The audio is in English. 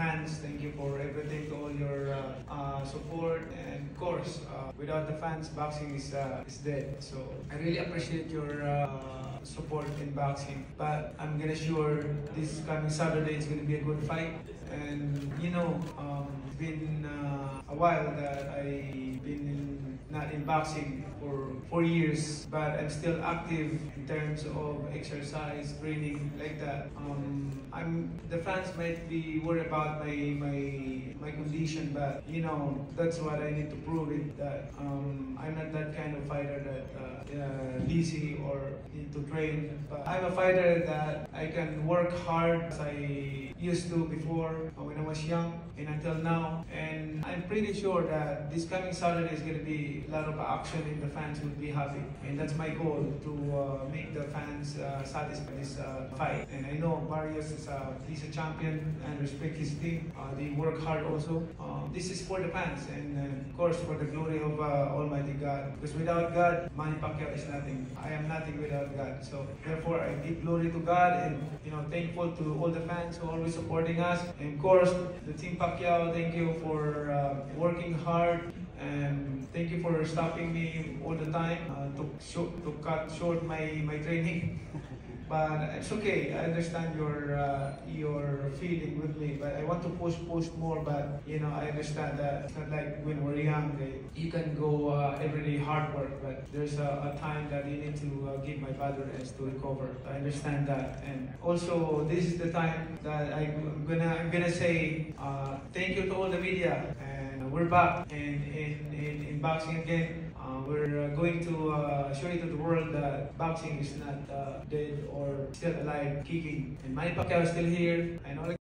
fans. Thank you for everything, to all your support. And of course, without the fans, boxing is dead. So I really appreciate your support in boxing. But I'm gonna sure this coming Saturday is gonna be a good fight. And it's been a while that I've been not in boxing for 4 years, but I'm still active in terms of exercise, training, like that. The fans might be worried about my condition, but that's what I need to prove it, that I'm not that kind of fighter that busy or need to train. But I'm a fighter that I can work hard as I used to before when I was young and until now. And I'm pretty sure that this coming Saturday is going to be a lot of action and the fans will be happy. And that's my goal, to make the fans satisfied this fight. And I know Barrios he's a champion, and respect his team. They work hard also. This is for the fans, and of course for the glory of Almighty God. Because without God, Manny Pacquiao is nothing. I am nothing without God. So therefore, I give glory to God, and thankful to all the fans who are always supporting us. And of course, the Team Pacquiao, thank you for working hard. And thank you for stopping me all the time to cut short my training. But it's okay. I understand your feeling with me. But I want to push more. But I understand that it's not like when we're young. You can go every day hard work. But there's a time that you need to give my body rest to recover. I understand that. And also, this is the time that I'm gonna say thank you to all the media. And we're back in boxing again. We're going to show it to the world that boxing is not dead or still alive, kicking. And Manny Pacquiao is still here. And all